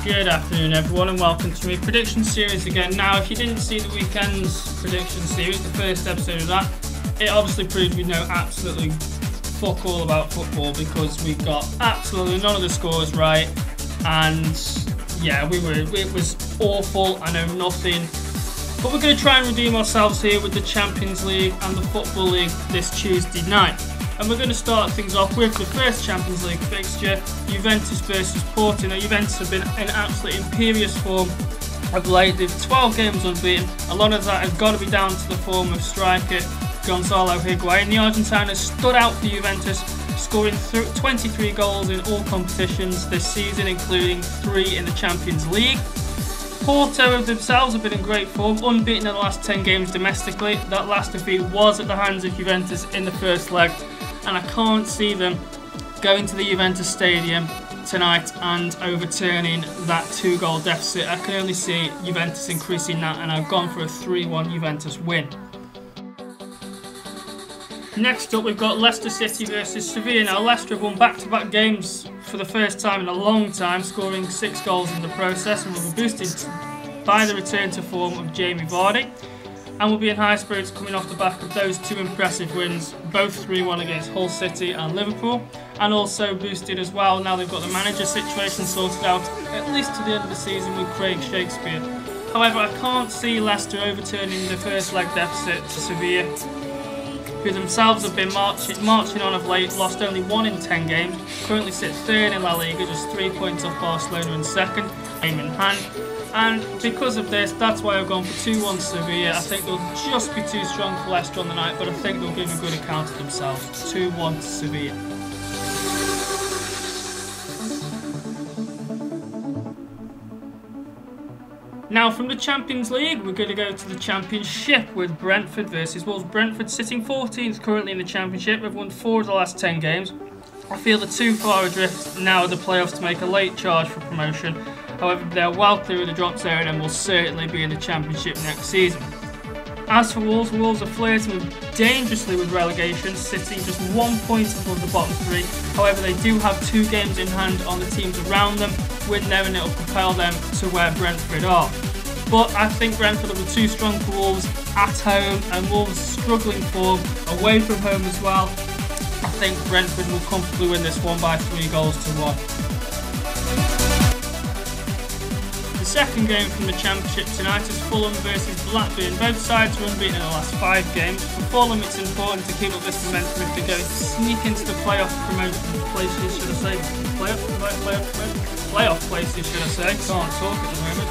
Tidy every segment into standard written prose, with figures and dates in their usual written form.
Good afternoon everyone and welcome to my prediction series again. Now if you didn't see the weekend's prediction series, the first episode of that, it obviously proved we know absolutely fuck all about football because we got absolutely none of the scores right, and yeah, it was awful. I know nothing, but we're going to try and redeem ourselves here with the Champions League and the Football League this Tuesday night. And we're going to start things off with the first Champions League fixture, Juventus versus Porto. Now, Juventus have been in absolutely imperious form of late. They've 12 games unbeaten. A lot of that has got to be down to the form of striker Gonzalo Higuain. The Argentine has stood out for Juventus, scoring 23 goals in all competitions this season, including 3 in the Champions League. Porto themselves have been in great form, unbeaten in the last 10 games domestically. That last defeat was at the hands of Juventus in the first leg, and I can't see them going to the Juventus Stadium tonight and overturning that 2-goal deficit. I can only see Juventus increasing that, and I've gone for a 3-1 Juventus win. Next up, we've got Leicester City versus Sevilla. Now, Leicester have won back-to-back games for the first time in a long time, scoring 6 goals in the process, and will be boosted by the return to form of Jamie Vardy, and will be in high spirits coming off the back of those 2 impressive wins, both 3-1 against Hull City and Liverpool, and also boosted as well. Now they've got the manager situation sorted out, at least to the end of the season, with Craig Shakespeare. However, I can't see Leicester overturning the first leg deficit to Sevilla, who themselves have been marching on of late, lost only 1 in 10 games, currently sit 3rd in La Liga, just 3 points off Barcelona in 2nd, aim in hand. And because of this, that's why I've gone for 2-1 Sevilla. I think they'll just be too strong for Leicester on the night, but I think they'll give a good account of themselves. 2-1 to Sevilla. Now from the Champions League, we're going to go to the Championship with Brentford versus Wolves. Brentford sitting 14th currently in the Championship. They've won 4 of the last 10 games. I feel they're too far adrift now of the playoffs to make a late charge for promotion. However, they're well clear of the drop zone and will certainly be in the Championship next season. As for Wolves, Wolves are flirting dangerously with relegation, sitting just 1 point above the bottom 3. However, they do have 2 games in hand on the teams around them, with them, and it will propel them to where Brentford are. But I think Brentford will be too strong for Wolves at home, and Wolves struggling form away from home as well. I think Brentford will comfortably win this one by 3-1. The second game from the Championship tonight is Fulham versus Blackburn. Both sides are unbeaten in the last 5 games. For Fulham, it's important to keep up this momentum if they're going to sneak into the playoff places, should I say. Playoff places, should I say. Can't talk at the moment.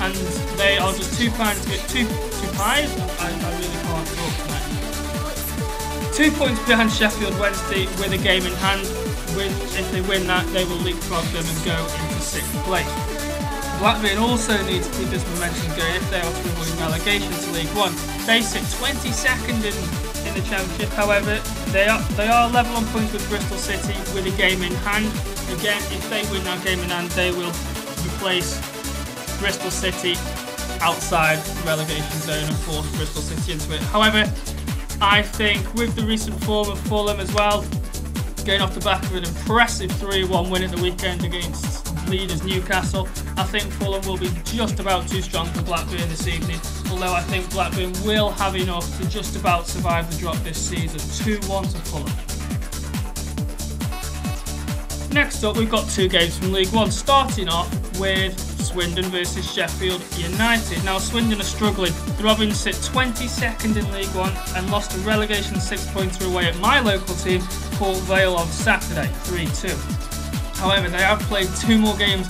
And they are just 2 points to get 2 pies. I really can't talk tonight. 2 points behind Sheffield Wednesday with a game in hand. If they win that, they will leapfrog them and go into 6th place. Blackburn also need to keep this momentum going if they are to avoid relegation to League One. They sit 22nd in the Championship. However, they are level on points with Bristol City with a game in hand. Again, if they win that game in hand, they will replace Bristol City outside the relegation zone and force Bristol City into it. However, I think with the recent form of Fulham as well, going off the back of an impressive 3-1 win at the weekend against leaders Newcastle, I think Fulham will be just about too strong for Blackburn this evening, although I think Blackburn will have enough to just about survive the drop this season. 2-1 to Fulham. Next up, we've got 2 games from League One, starting off with Swindon versus Sheffield United. Now, Swindon are struggling. The Robins sit 22nd in League One and lost a relegation 6-pointer away at my local team, Port Vale, on Saturday, 3-2. However, they have played 2 more games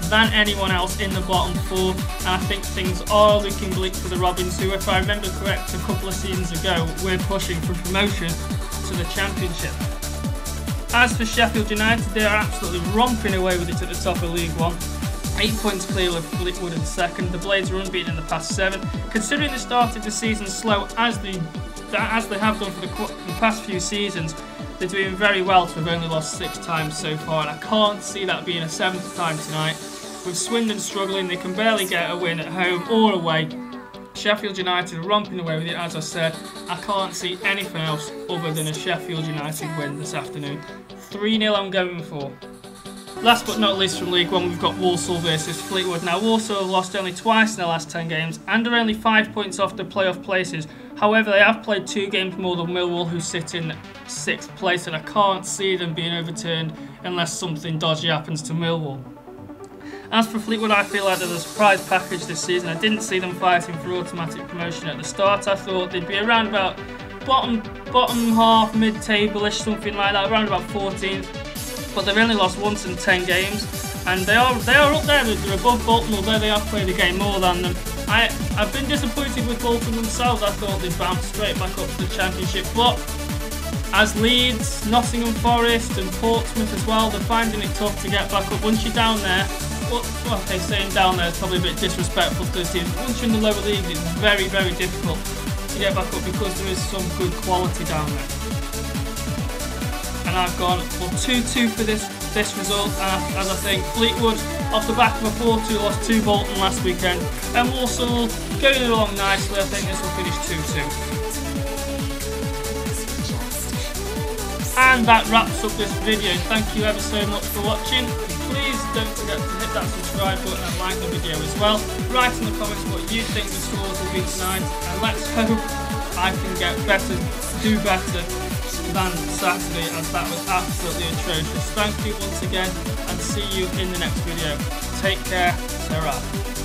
than anyone else in the bottom 4, and I think things are looking bleak for the Robins, who, if I remember correct, a couple of seasons ago, were pushing for promotion to the Championship. As for Sheffield United, they are absolutely romping away with it at the top of League One. 8 points clear with Fleetwood in 2nd. The Blades are unbeaten in the past 7. Considering they started the season slow as they have done for the past few seasons, they're doing very well to have only lost 6 times so far, and I can't see that being a 7th time tonight. With Swindon struggling, they can barely get a win at home or away. Sheffield United are romping away with it, as I said. I can't see anything else other than a Sheffield United win this afternoon. 3-0 I'm going for. Last but not least from League One, we've got Walsall versus Fleetwood. Now, Walsall have lost only twice in their last 10 games and are only 5 points off the playoff places. However, they have played 2 games more than Millwall, who sit in 6th place, and I can't see them being overturned unless something dodgy happens to Millwall. As for Fleetwood, I feel like they're the surprise package this season. I didn't see them fighting for automatic promotion at the start. I thought they'd be around about bottom half, mid-table-ish, something like that, around about 14th. But they've only lost once in 10 games, and they are up there. They're above Bolton, although they have played a game more than them. I've been disappointed with Bolton themselves. I thought they'd bounce straight back up to the Championship, but as Leeds, Nottingham Forest and Portsmouth as well, they're finding it tough to get back up. Once you're down there, well, okay, saying down there is probably a bit disrespectful to the team. Once you're in the lower leagues, it's very, very difficult to get back up because there is some good quality down there. And I've gone for 2-2 for this result, as I think Fleetwood, off the back of a 4-2 loss to Bolton last weekend, and Walsall going along nicely. I think this will finish 2-2. And that wraps up this video. Thank you ever so much for watching. Please don't forget to hit that subscribe button and like the video as well. Write in the comments what you think the scores will be tonight, and let's hope I can do better than Saturday, as that was absolutely atrocious. Thank you once again, and see you in the next video. Take care. Ta-ra.